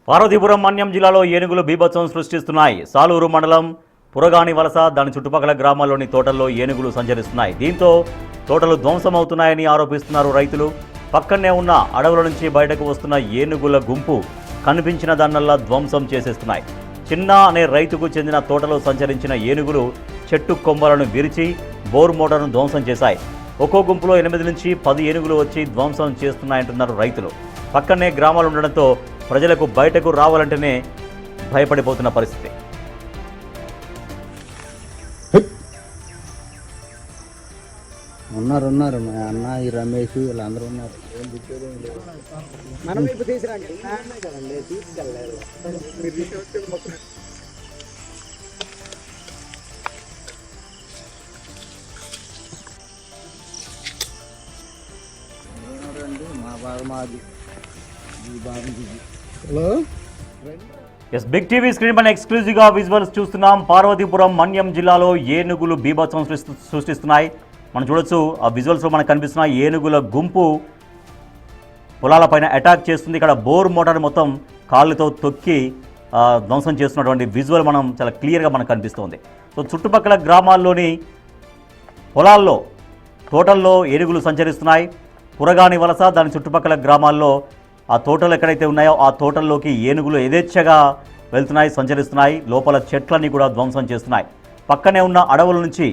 పార్వతీపురం మన్యం జిల్లాలో ఏనుగులు బీభత్సం సృష్టిస్తున్నాయి. సాలూరు మండలం పురగాని వలస దాని చుట్టుపక్కల గ్రామాల్లోని తోటల్లో ఏనుగులు సంచరిస్తున్నాయి. దీంతో తోటలు ధ్వంసమవుతున్నాయని ఆరోపిస్తున్నారు రైతులు. పక్కనే ఉన్న అడవుల నుంచి బయటకు వస్తున్న ఏనుగుల గుంపు కనిపించిన దాన్నల్లా ధ్వంసం చేసేస్తున్నాయి. చిన్న అనే రైతుకు చెందిన తోటలో సంచరించిన ఏనుగులు చెట్టు కొమ్మలను విరిచి బోర్ మోటార్ను ధ్వంసం చేశాయి. ఒక్కో గుంపులో 8 నుంచి 10 ఏనుగులు వచ్చి ధ్వంసం చేస్తున్నాయంటున్నారు రైతులు. పక్కనే గ్రామాలు ఉండడంతో ప్రజలకు బయటకు రావాలంటేనే భయపడిపోతున్న పరిస్థితి. ఉన్నారు మా అన్న ఈ రమేష్ వీళ్ళందరూ ఉన్నారు. మనం ఇప్పుడు తీసుకురండి కదండి, తీసుకెళ్ళలేదు. మా బాగా మాది ఈ బాగా hello yes big TV screen పైన ఎక్స్క్లూజివ్గా విజువల్స్ చూస్తున్నాం. పార్వతీపురం మన్యం జిల్లాలో ఏనుగులు బీభత్సం సృష్టిస్తున్నాయి. మనం చూడొచ్చు ఆ విజువల్స్లో మనకు కనిపిస్తున్న ఏనుగుల గుంపు పొలాలపైన అటాక్ చేస్తుంది. ఇక్కడ బోర్ మోటార్ మొత్తం కాళ్ళతో తొక్కి ధ్వంసం చేస్తున్నటువంటి విజువల్ మనం చాలా క్లియర్గా మనకు కనిపిస్తుంది. సో చుట్టుపక్కల గ్రామాల్లోని పొలాల్లో తోటల్లో ఏనుగులు సంచరిస్తున్నాయి. పురగాని వలస దాని చుట్టుపక్కల గ్రామాల్లో ఆ తోటలు ఎక్కడైతే ఉన్నాయో ఆ తోటల్లోకి ఏనుగులు యథేచ్ఛగా వెళ్తున్నాయి, సంచరిస్తున్నాయి. లోపల చెట్లన్నీ కూడా ధ్వంసం చేస్తున్నాయి. పక్కనే ఉన్న అడవుల నుంచి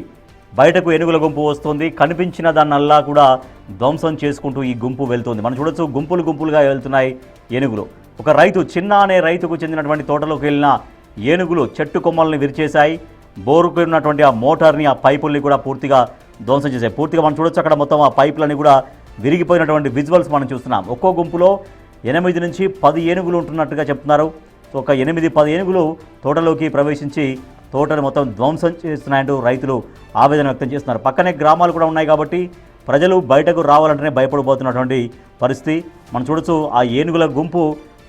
బయటకు ఏనుగుల గుంపు వస్తుంది. కనిపించిన దాన్నల్లా కూడా ధ్వంసం చేసుకుంటూ ఈ గుంపు వెళ్తుంది. మనం చూడొచ్చు గుంపులుగా వెళ్తున్నాయి ఏనుగులు. ఒక రైతు చిన్న అనే రైతుకు చెందినటువంటి తోటలోకి వెళ్ళిన ఏనుగులు చెట్టు కొమ్మల్ని విరిచేశాయి. బోరుకు ఉన్నటువంటి ఆ మోటార్ని, ఆ పైపుల్ని కూడా పూర్తిగా ధ్వంసం చేశాయి. పూర్తిగా మనం చూడొచ్చు అక్కడ మొత్తం ఆ పైపులన్నీ కూడా విరిగిపోయినటువంటి విజువల్స్ మనం చూస్తున్నాం. ఒక్కో గుంపులో 8 నుంచి 10 ఏనుగులు ఉంటున్నట్టుగా చెప్తున్నారు. సో ఒక 8-10 ఏనుగులు తోటలోకి ప్రవేశించి తోటను మొత్తం ధ్వంసం చేస్తున్నాయంటూ రైతులు ఆవేదన వ్యక్తం చేస్తున్నారు. పక్కనే గ్రామాలు కూడా ఉన్నాయి కాబట్టి ప్రజలు బయటకు రావాలంటేనే భయపడిపోతున్నటువంటి పరిస్థితి. మనం చూడొచ్చు ఆ ఏనుగుల గుంపు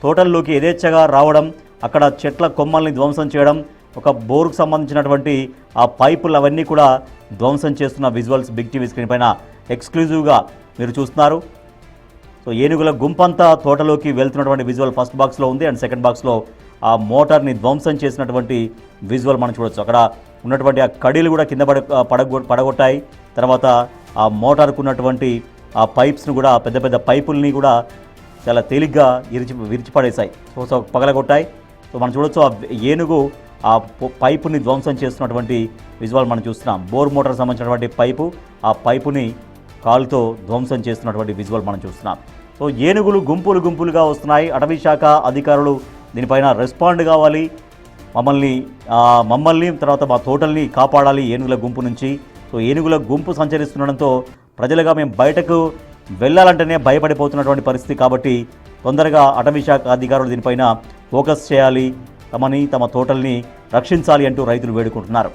తోటల్లోకి యథేచ్ఛగా రావడం, అక్కడ చెట్ల కొమ్మల్ని ధ్వంసం చేయడం, ఒక బోరుకు సంబంధించినటువంటి ఆ పైపులు అవన్నీ కూడా ధ్వంసం చేస్తున్న విజువల్స్ బిగ్ టీవీ స్క్రీన్ పైన ఎక్స్క్లూజివ్గా మీరు చూస్తున్నారు. సో ఏనుగుల గుంపంతా తోటలోకి వెళ్తున్నటువంటి విజువల్ ఫస్ట్ బాక్స్లో ఉంది. అండ్ సెకండ్ బాక్స్లో ఆ మోటార్ని ధ్వంసం చేసినటువంటి విజువల్ మనం చూడొచ్చు. అక్కడ ఉన్నటువంటి ఆ కడీలు కూడా కింద పడగొట్టాయి. తర్వాత ఆ మోటార్కు ఉన్నటువంటి ఆ పైప్స్ను కూడా పెద్ద పైపుల్ని కూడా చాలా తేలిగ్గా విరిచిపడేశాయి. సో పగలగొట్టాయి. సో మనం చూడొచ్చు ఆ ఏనుగు ఆ పైపుని ధ్వంసం చేస్తున్నటువంటి విజువల్ మనం చూస్తున్నాం. బోర్ మోటార్ సంబంధించినటువంటి పైపు, ఆ పైపుని కాలుతో ధ్వంసం చేస్తున్నటువంటి విజువల్ మనం చూస్తున్నాం. సో ఏనుగులు గుంపులుగా వస్తున్నాయి. అటవీ శాఖ అధికారులు దీనిపైన రెస్పాండ్ కావాలి. మమ్మల్ని తర్వాత మా తోటల్ని కాపాడాలి ఏనుగుల గుంపు నుంచి. సో ఏనుగుల గుంపు సంచరిస్తుండడంతో ప్రజలుగా మేము బయటకు వెళ్ళాలంటేనే భయపడిపోతున్నటువంటి పరిస్థితి. కాబట్టి తొందరగా అటవీ శాఖ అధికారులు దీనిపైన ఫోకస్ చేయాలి, తమ తోటల్ని రక్షించాలి అంటూ రైతులు వేడుకుంటున్నారు.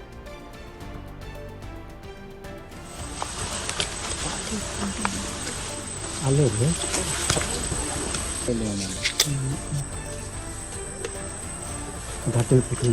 ఘాటులు పెట్టి